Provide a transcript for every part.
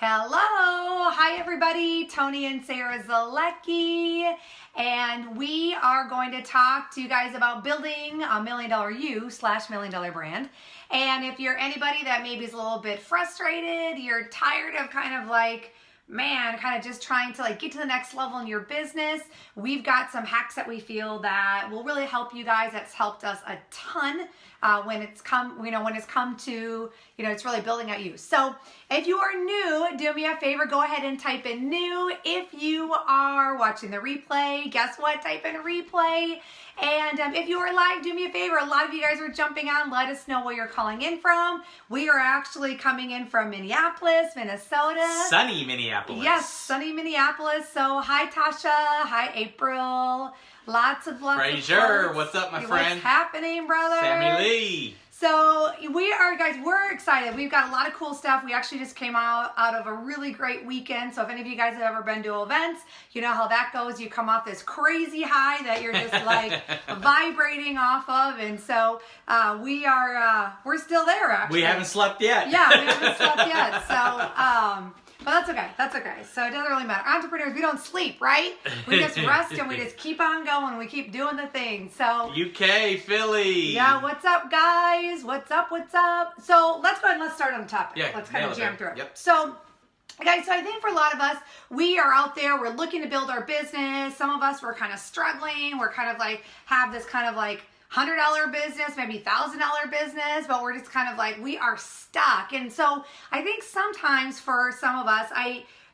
Hello, hi everybody, Tony and Sarah Zalecki, and we are going to talk to you guys about building a $1 million /$1 million brand. And if you're anybody that maybe is a little bit frustrated, you're tired of kind of just trying to get to the next level in your business, we've got some hacks that we feel that will really help you guys. That's helped us a ton when it's come to, it's really building out you. So if you are new, do me a favor, go ahead and type in new. If you are watching the replay, guess what? Type in replay. And if you are live, do me a favor. A lot of you guys are jumping on. Let us know where you're calling in from. We are actually coming in from Minneapolis, Minnesota. Sunny Minneapolis. Yes, sunny Minneapolis. So hi, Tasha. Hi, April. Lots of Frazier, what's up, my friend? What's happening, brother? Sammy Lee. So we're excited. We've got a lot of cool stuff. We actually just came out of a really great weekend. So if any of you guys have ever been to events, you know how that goes. You come off this crazy high that you're just vibrating off of. And so we're still there, actually. We haven't slept yet. Yeah, we haven't slept yet. So, but that's okay. That's okay. So it doesn't really matter. Entrepreneurs, we don't sleep, right? We just rest and we just keep on going. We keep doing the thing. So UK, Philly. Yeah, what's up, guys? What's up? What's up? So let's go ahead and let's start on the topic. Yeah, let's kind of jam through it. Yep. So guys, so I think for a lot of us, we are out there, we're looking to build our business. Some of us, we're kind of struggling. We're kind of have this kind of $100 business, maybe $1,000 business, but we're just kind of we are stuck. And so I think sometimes for some of us,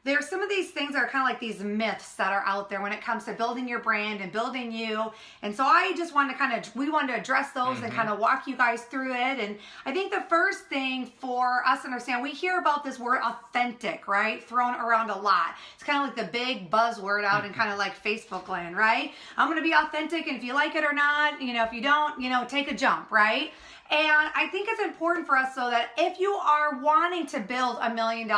there's some of these things that are kind of these myths that are out there when it comes to building your brand and building you. And so I just wanted to we wanted to address those and kind of walk you guys through it. And I think the first thing for us to understand, we hear about this word authentic, right? Thrown around a lot. It's kind of the big buzzword out in kind of Facebook land, right? I'm going to be authentic, and if you like it or not, if you don't, take a jump, right? And I think it's important for us so that if you are wanting to build a $1 million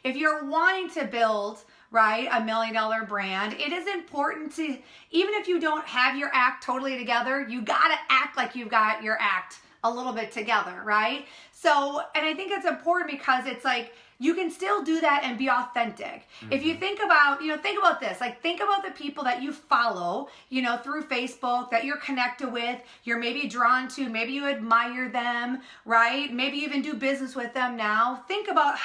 if you're wanting to build, right, a $1 million brand, it is important to, even if you don't have your act totally together, you got to act like you've got your act a little bit together, right? So, and I think it's important because it's you can still do that and be authentic. If you think about, think about this, think about the people that you follow, through Facebook that you're connected with, you're maybe drawn to, maybe you admire them, right? Maybe you even do business with them now. Think about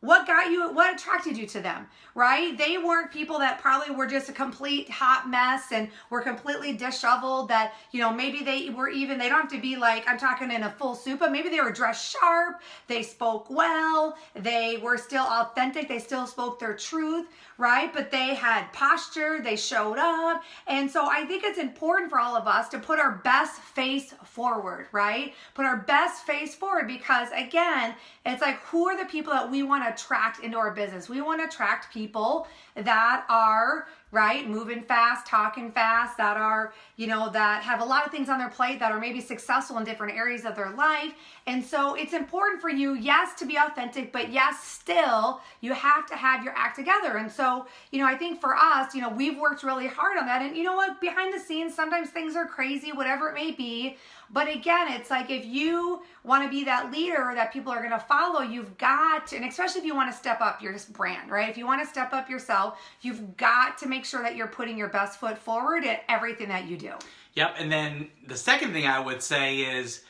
what attracted you to them, right? They weren't people that probably were just a complete hot mess and were completely disheveled that, maybe they don't have to be I'm talking in a full suit, but maybe they were dressed sharp, they spoke well, they were still authentic, they still spoke their truth, right? But they had posture, they showed up. And so I think it's important for all of us to put our best face forward, right? Put our best face forward because again, it's who are the people that we want to attract into our business? We want to attract people that are, right, moving fast, talking fast, that are, that have a lot of things on their plate, that are maybe successful in different areas of their life. And so it's important for you, yes, to be authentic, but yes, still, you have to have your act together. And so, I think for us, we've worked really hard on that. And you know what, behind the scenes, sometimes things are crazy, whatever it may be. But again, it's if you want to be that leader that people are going to follow, you've got to, and especially if you want to step up your brand, right? If you want to step up yourself, you've got to make sure that you're putting your best foot forward at everything that you do. Yep. And then the second thing I would say is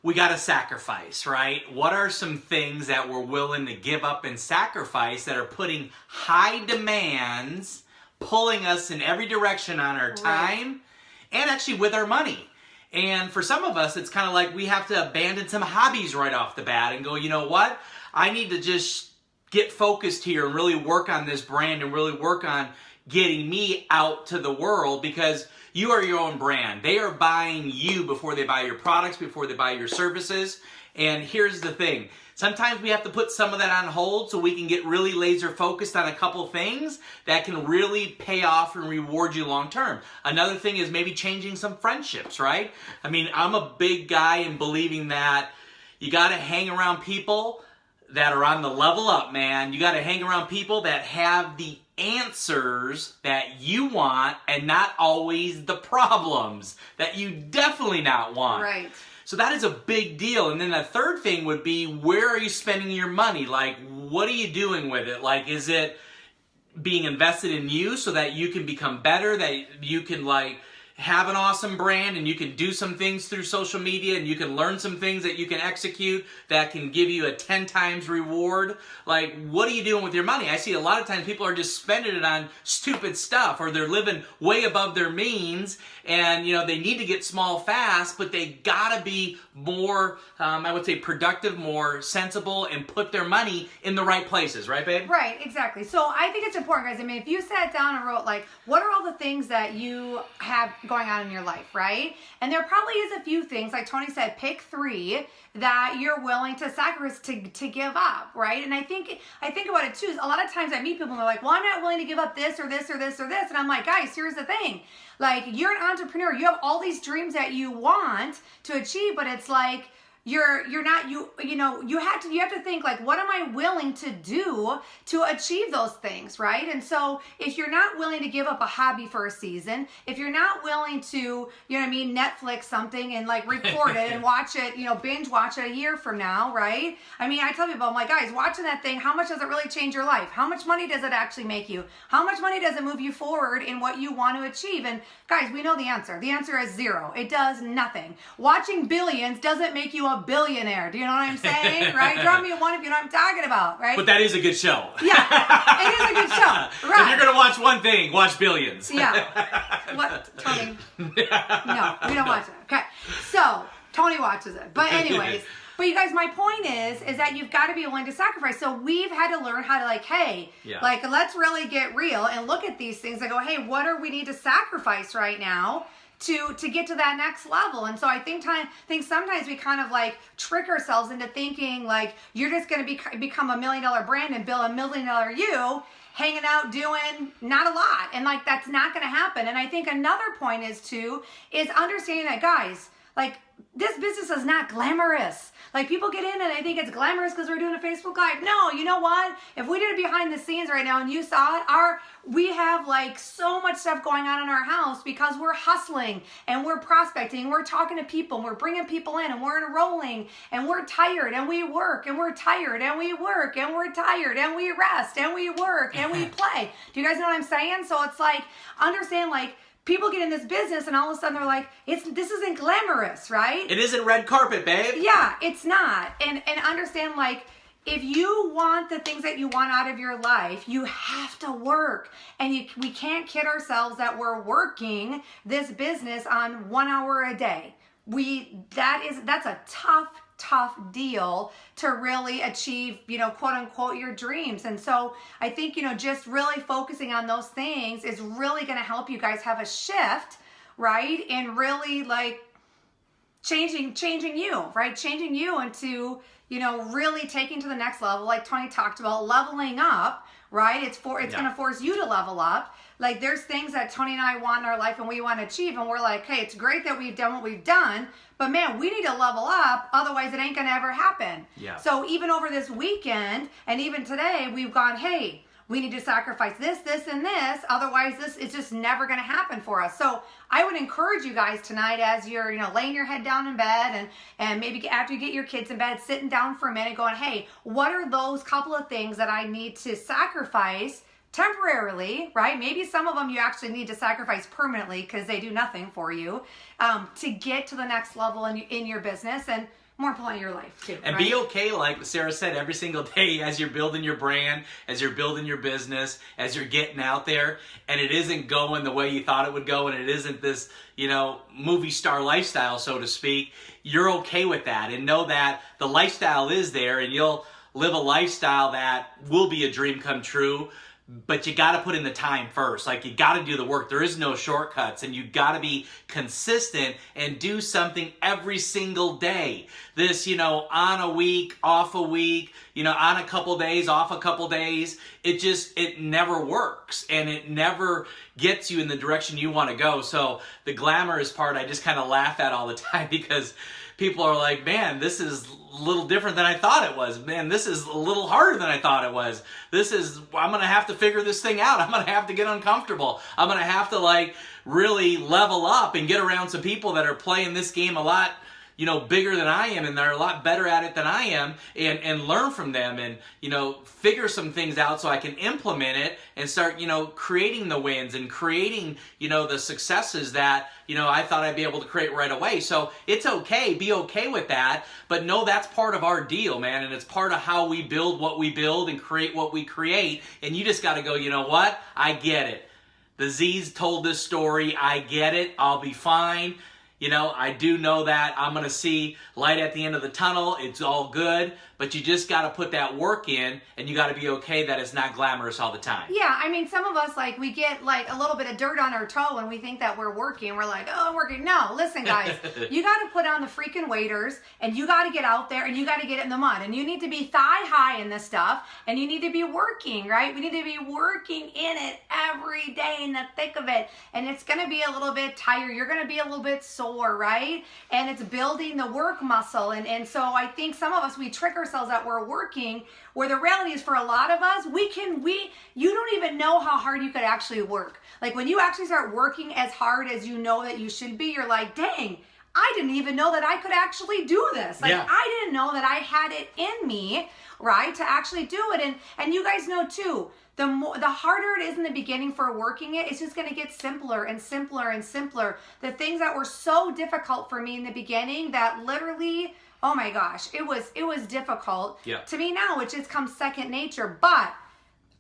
we got to sacrifice, right? What are some things that we're willing to give up and sacrifice that are putting high demands, pulling us in every direction on our time and actually with our money? And for some of us, it's kind of we have to abandon some hobbies right off the bat and go, you know what? I need to just get focused here and really work on this brand and really work on getting me out to the world because you are your own brand. They are buying you before they buy your products, before they buy your services. And here's the thing. Sometimes we have to put some of that on hold so we can get really laser focused on a couple things that can really pay off and reward you long term. Another thing is maybe changing some friendships, right? I mean, I'm a big guy in believing that you got to hang around people that are on the level up, man. You got to hang around people that have the answers that you want and not always the problems that you definitely not want. Right. So that is a big deal. And then the third thing would be, where are you spending your money? Like, what are you doing with it? Like, is it being invested in you so that you can become better, that you can like have an awesome brand and you can do some things through social media and you can learn some things that you can execute that can give you a 10 times reward? Like, what are you doing with your money? I see a lot of times people are just spending it on stupid stuff, or they're living way above their means, and you know, they need to get small fast, but they gotta be more, I would say, productive, more sensible, and put their money in the right places, right, babe? Right, exactly. So I think it's important, guys. I mean, if you sat down and wrote, like, what are all the things that you have going on in your life, right? And there probably is a few things, like Tony said, pick 3 that you're willing to sacrifice to give up, right? And I think about it too. A lot of times I meet people and they're like, well, I'm not willing to give up this or this or this or this. And I'm like, guys, here's the thing. Like, you're an entrepreneur. You have all these dreams that you want to achieve, but it's like, you have to think, like, what am I willing to do to achieve those things, right? And so if you're not willing to give up a hobby for a season, if you're not willing to, you know what I mean, Netflix something and like record it and watch it, you know, binge watch it a year from now, right? I mean, I tell people, I'm like, guys, watching that thing, how much does it really change your life? How much money does it actually make you? How much money does it move you forward in what you want to achieve? And guys, we know the answer. The answer is 0. It does nothing. Watching Billions doesn't make you a billionaire. Do you know what I'm saying? Right? Drop me a 1 if you know what I'm talking about, right? But that is a good show. Yeah, it is a good show. Right. If you're going to watch one thing, watch Billions. Yeah. What, Tony? No, we don't watch it. Okay. So, Tony watches it. But anyways, but you guys, my point is that you've got to be willing to sacrifice. So we've had to learn how to, like, hey, like, let's really get real and look at these things and go, hey, what do we need to sacrifice right now to get to that next level? And so I think sometimes we kind of like trick ourselves into thinking like you're just going to become $1 million brand and build $1 million you hanging out doing not a lot. And like, that's not going to happen. And I think another point is understanding that, guys, like, this business is not glamorous. Like, people get in and they think it's glamorous because we're doing a Facebook Live. No, you know what? If we did it behind the scenes right now and you saw it, we have like so much stuff going on in our house because we're hustling and we're prospecting, we're talking to people, and we're bringing people in, and we're enrolling, and we're tired and we work, and we're tired and we work, and we're tired and we rest and we work and we play. Do you guys know what I'm saying? So it's like, understand, like, people get in this business and all of a sudden they're like, this isn't glamorous, right? It isn't red carpet, babe. Yeah, it's not. And understand, like, if you want the things that you want out of your life, you have to work. And we can't kid ourselves that we're working this business on 1 hour a day. That's a tough deal to really achieve, you know, quote unquote, your dreams. And so I think, you know, just really focusing on those things is really going to help you guys have a shift, right? And really like changing you, right? Changing you into, you know, really taking to the next level. Like Tony talked about, leveling up, right? It's going to force you to level up. Like, there's things that Tony and I want in our life and we want to achieve, and we're like, hey, it's great that we've done what we've done, but man, we need to level up, otherwise it ain't going to ever happen. Yeah. So even over this weekend and even today, we've gone, hey, we need to sacrifice this, and this, otherwise this is just never going to happen for us. So I would encourage you guys tonight, as you're, you know, laying your head down in bed and maybe after you get your kids in bed, sitting down for a minute going, hey, what are those couple of things that I need to sacrifice temporarily, right? Maybe some of them you actually need to sacrifice permanently because they do nothing for you, to get to the next level in your business, and more importantly, your life too. And right? Be okay, like Sarah said, every single day as you're building your brand, as you're building your business, as you're getting out there, and it isn't going the way you thought it would go, and it isn't this, you know, movie star lifestyle, so to speak. You're okay with that, and know that the lifestyle is there, and you'll live a lifestyle that will be a dream come true. But you got to put in the time first. Like, you got to do the work. There is no shortcuts, and you got to be consistent and do something every single day. This, you know, on a week, off a week, you know, on a couple days, off a couple days. It never works, and it never gets you in the direction you want to go. So the glamorous part, I just kind of laugh at all the time, because people are like, man, this is a little different than I thought it was. Man, this is a little harder than I thought it was. I'm going to have to figure this thing out. I'm going to have to get uncomfortable. I'm going to have to, like, really level up and get around some people that are playing this game a lot, bigger than I am and they're a lot better at it than I am, and learn from them and, figure some things out so I can implement it and start, creating the wins and creating, the successes that, I thought I'd be able to create right away. So it's okay. Be okay with that. But no, that's part of our deal, man. And it's part of how we build what we build and create what we create. And you just got to go, you know what? I get it. The Z's told this story. I get it. I'll be fine. I do know that I'm going to see light at the end of the tunnel. It's all good. But you just got to put that work in, and you got to be okay that it's not glamorous all the time. Yeah, I mean, some of us, we get, a little bit of dirt on our toe when we think that we're working. We're like, oh, I'm working. No, listen, guys. You got to put on the freaking waders, and you got to get out there, and you got to get in the mud. And you need to be thigh high in this stuff, and you need to be working, right? We need to be working in it every day in the thick of it. And it's going to be a little bit tired. You're going to be a little bit sore, right? And it's building the work muscle. And so I think some of us, we trick ourselves that we're working, where the reality is for a lot of us, you don't even know how hard you could actually work. Like when you actually start working as hard as you know that you should be, you're like, dang, I didn't even know that I could actually do this. I didn't know that I had it in me, right, to actually do it. And you guys know too, the harder it is in the beginning for working it, it's just going to get simpler and simpler and simpler. The things that were so difficult for me in the beginning that literally, oh my gosh, it was difficult. Yeah. To me now, it just comes second nature. But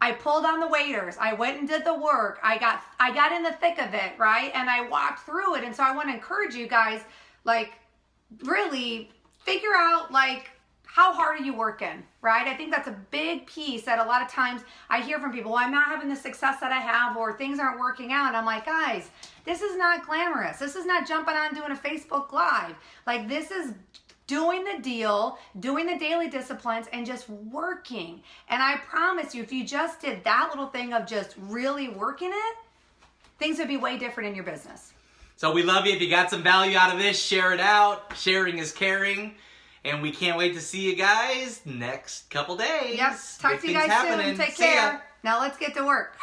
I pulled on the waders. I went and did the work. I got in the thick of it, right? And I walked through it. And so I want to encourage you guys, really figure out, how hard are you working, right? I think that's a big piece that a lot of times I hear from people, well, I'm not having the success that I have, or things aren't working out. And I'm like, guys, this is not glamorous. This is not jumping on doing a Facebook Live. This is doing the deal, doing the daily disciplines, and just working. And I promise you, if you just did that little thing of just really working it, things would be way different in your business. So we love you. If you got some value out of this, share it out. Sharing is caring. And we can't wait to see you guys next couple days. Yep. Talk to you guys soon. Take care. Now let's get to work.